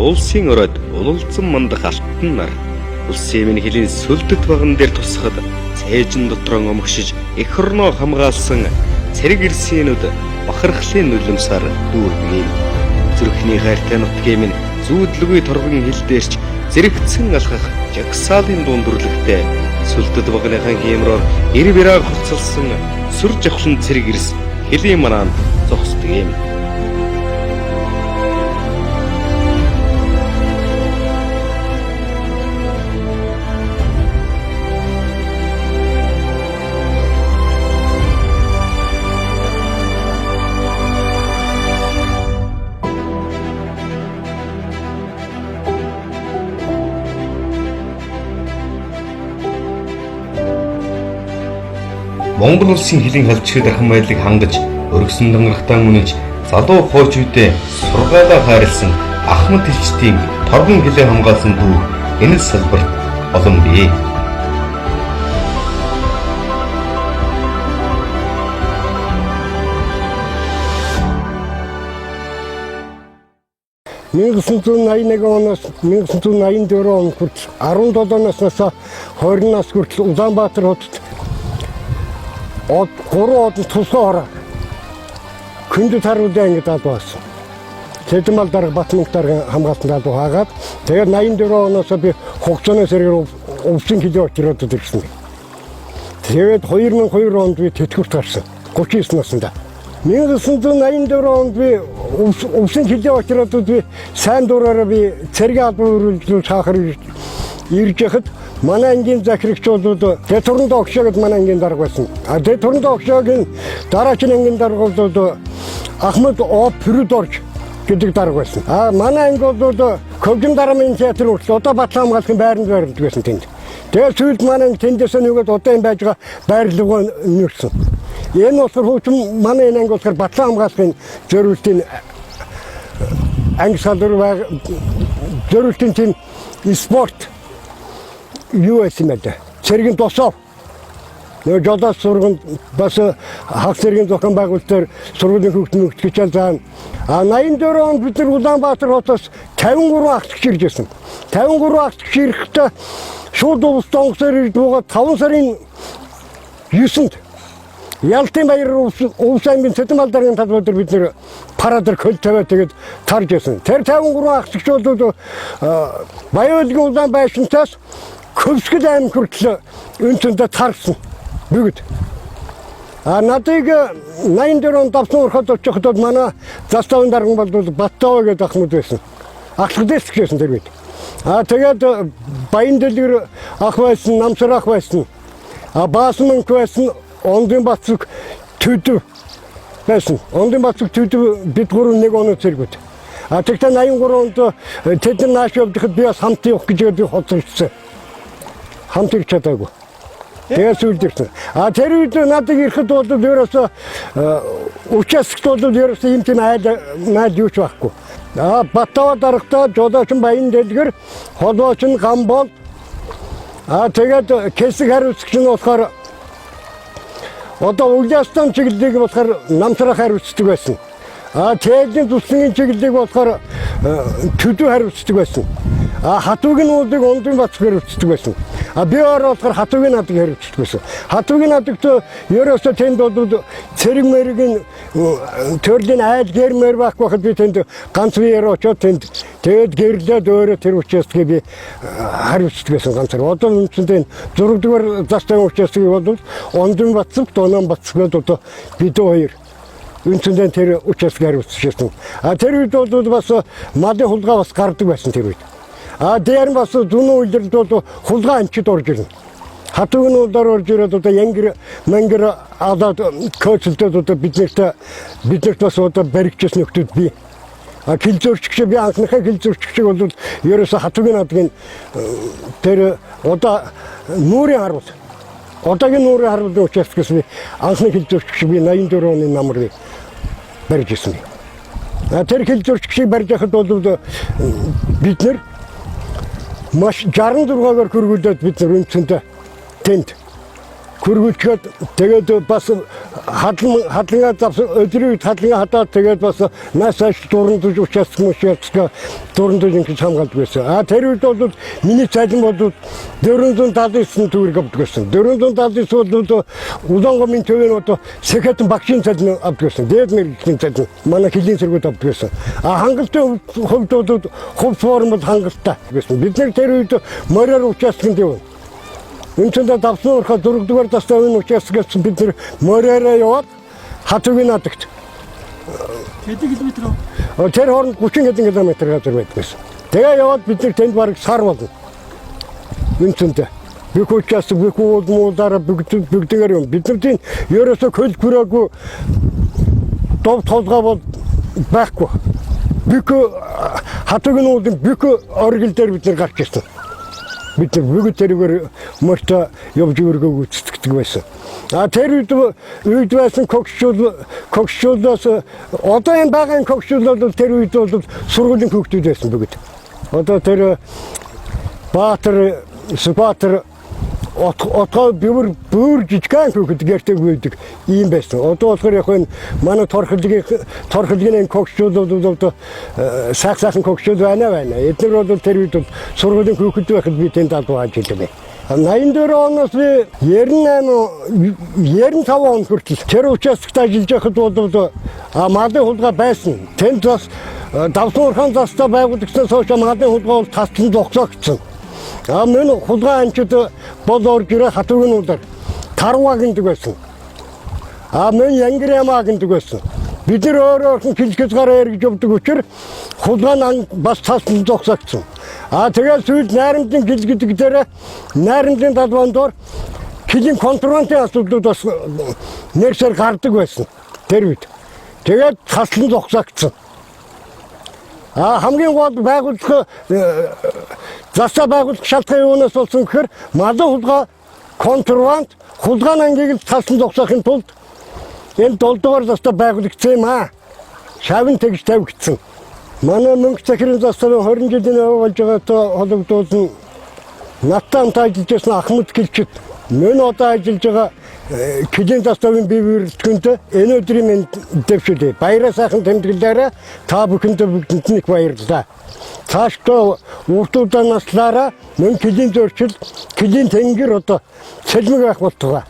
улсын оройд улалзан мандах алтан нар улсын эмийн хилийн сүлдэт баган дээр тусахад цээжин дотроо омгшиж эх орноо хамгаалсан цэрэг ирсэнүүд бахархлын нулимсаар дүүргэн. Зүрхний хайртай нутгийн минь зүүдлгүй торгон хил дээрч зэрэгцэн алхах жагсаалын дундүрлэгтэй сүлдэт багныхаа хиймроор эр бираа хувцалсан сүр жавхлан цэрэг ирс хэлийн мараанд зогсдог юм. Монгол улсын хилийн халдчид ахын баялаг хангаж өргөсөн дангарахтаа үнэнч залуу хойч үедээ сургаалаа хайрлсан Ахмад Хилчтийн торгон хилээ хамгаалсан дүү энэ салбарт олон бий. оноос 1984 он хүртэл 17 наснаас 20 нас хүртэл Улаанбаатар хотод 3 одон тусаар күндэт харуулсан ингэ дал байсан. Тэдмал дарга Батмунх дарга хамгаалсан дал хаагаад тэгээд 84 оноос би хугацааны сэргээр өвчин хилээ очроод ирсэн. Тэгээд 2002 онд би тэтгэврт гарсан. 39 наснда. 1984 онд би өвчин хилээ очроод би сайн дураараа би цэрэг албан хөрвүүлж хаахар ирж яхад манай ангийн захирагчдууд Дэторонд огшоогд манай ангийн дарга байсан. Дэторонд огшоогийн дараагийн ангийн даргууд Ахмад О Прюдорж гэдэг дарга байсан. Манай анги бол Көгөн дарамын театр хүртэл одоо Батлан хамгаалахын байранд байрлаж байсан тэнд. Тэгээд сүүлд манай анги тэндээс нөгөөд одоо юм байж байгаа байрлалгаа нэрсэн. Энэ болохоор хуучин манай анги болохоор Батлан хамгаалахын зориултын анги салбар зориултын тийм спорт юу юм бэ? Цэргийн тосоо. Нөгөө жолоос сурганд бас хаг цэргийн зохион байгуулалтаар сургуулийн хөгжмөн хичээл заана. 84 онд бид нар Улаанбаатар хотоос 53 агч ирж байсан. 53 агч ирэхдээ шууд улс донгосоор ирж байгаа 5 сарын 9-нд Ялтын баяр улс аймгийн Цэдмал даргын талбай дээр бид нэр парадэр хөл тавиад тэгээд тарж байсан. Тэр 53 агччууд Баялагын улаан байшинтаас Көвсгөл аймаг хүртэл өнцөндө тарсан бүгд. Надыг 84 онд давсан ороход очиход манай заставын дарган бол Баттава гэдэг Ахмад байсан. Ахлагдэс гэсэн тэр бид. Тэгээд Баян дэлгэр ах байсан, Намсар ах байсан. Баасманк байсан, Ондын Бацэг Төдөв байсан. Ондын Бацэг Төдөв бид гурав нэг оноо зэрэгүүд. Тэгтээ 83 онд тэд нар нааш явдахад би бас хамт явах гэж би хоцорчсон. Хамт ирч чадаагүй. Тэгээд сүлд ирсэн. Тэр үед надад ирэхэд бол ерөөсөө участок бол ерөөсөө юм тийм айл юуч байхгүй. Баттава дарагтаа жолоочин Баян дэлгэр, холбоочин Гамбол. Тэгээд Кэсэг хариуцагч нь болохоор одоо Улаанстан чиглэлийг болохоор Намсрах хариуцдаг байсан. Тэдний туслын чиглэлийг болохоор Төдөв хариуцдаг байсан. Хатуугийн уулыг Ондын Бацэг хариуцдаг байсан. Би болохоор Хатуугийн надаг хариуцдаг байсан. Хатуугийн надагт ерөөсөө тэнд бол цэрэг мэргийн төрлийн айл гэрмэр байхгүй хад би тэнд ганц биеэр очоод тэнд тэгээд гэрлээд өөрөө тэр участгийг би хариуцдаг байсан ганцаар. Одоо үнэндээ 6 дугаар застан участгийг бол Ондын Бацэг, Донон Бацэг одоо бид хоёр үнэндээ тэр участгийг хариуцчихсан. Тэр үед бол бас малын хулгай бас гардаг байсан тэр үед. Дээр бас зүүн үйлдэлд бол хулгай амчид орж ирнэ. Хатуугийн уулаар орж ирээд одоо янгэр мангэр аваад коцлдод одоо биднэрт бас одоо баригчсан нөхдүүд бий. Хилзөрчгч би анхныхаа хилзөрчгчийг бол ерөөсө Хатуугийн надгийн тэр одоо нүүрийн харуул. Одоогийн нүүрийн харуулын участкаас би анхны хилзөрчгч би 84 оны намрыг барьж ирсэн. Тэр хилзөрчгчийг барьж яхад бол бид нар маш 66-аар хөргүүлээд бид нар үнцэндээ тэнд Хүргүүлчихэд тэгээд бас хадлангаа завсан өдрийг хадлангаа хатаад тэгээд бас наасааш дурандж участвах дурандж ингэж хамгаалдаг байсан. Тэр үед бол миний цалин бол 479 төгрөг авдаг байсан. 479 бол Улаангомын төвийн одоо Сэхэтэн багшийн цалин авдаг байсан. Дээд мэргэжлийн цалин манай хилийн сэргүүд авдаг байсан. Хангалттай хувьд бол хувь формод хангалттай байсан. Бид нэр тэр үед мороор участвахын дэв. Үнэндээ давсан урхаа 4-р тастын участгаас бид нэр мораараа яваад хатуугийн надагт. Хэдэн километр вэ? Тэр хооронд 30 хэдэн километр газар байдгүйсэн. Тэгээ яваад бид нэр тэнд бараг сар болно. Үнэндээ бүх участок бүх уулмуудаараа бүгдээр юм. Бид нар тийм ерөөсөө хөл хүрээгүй дов толгой бол байхгүй. Бүх хатуугийн уулын бүх оргил дээр бид нар гарч ирсэн. Бид бүгд тэрээр мөртөө явж өргөө гүйцэтгэдэг байсан. Тэр үед байсан когшуулаас одоо энэ багын когшуул бол тэр үед бол сургуулийн хүүхдүүд байсан бүгд. Одоо тэр Баатар, Сүбаатар отгоо бүр жижигхэн хүүхэд гэртэг үйдэг ийм байсан. Одоо болохоор яг энэ манай торхлогийн когшуул бол сахсан когшуул байна. Эдгээр бол тэр үед сургуулийн хүүхэд байхад би тэнд албааж идэв. 84 оноос 95 он хүртэл тэр участогт ажиллаж байхад бол малын хулгай байсан. Тэнд бас давсан урхан застаа байгуулагдсан сошиал малын хулгай бол таслан зогсоогдсон. Мөн хулгай анчид бол орж хатуугийн уулаар тарваа гэндэг байсан. Мөн янгирямаа гэндэг байсан. Бид нар өөрөөр хилжгэж гараа эргэж явдаг учраас хулгай бас таслан зогсоогдсон. Тэгээд сүйд найрамдын гил гэдэг дээр найрамдын талбайн доор хилийн контрабандын асуудлууд бас нэрсээр гардаг байсан. Тэр үед. Тэгээд таслан зогсоогдсон. Хамгийн гол байгууллага засаа байгууллага шалтгаан юунаас болсон гэхээр малын хулгай контрабанд хулгайн ангийг таслан зогсоохын тулд энэ 7-р засаа байгуулагдсан юм аа. Шавн тэгж тавигдсан. Манай мөнгө захирын засгийн 20 жилийн болж байгаатай холбогдуулсан надтай хамт ажиллаж байсан Ахмад Гэлчэд мөн одоо ажиллаж байгаа Килийн засгийн бие биелэлтэнд энэ өдрийн минь дэвшүүлээ. Баяраа сайхан тэмдэглээрээ та бүхэнд бүгдэнд баярлалаа. Цаашдаа урдуудаа наслаараа мөн Килийн зөрчил, Килийн тэнгэр одоо цэлмэг байх болтугай.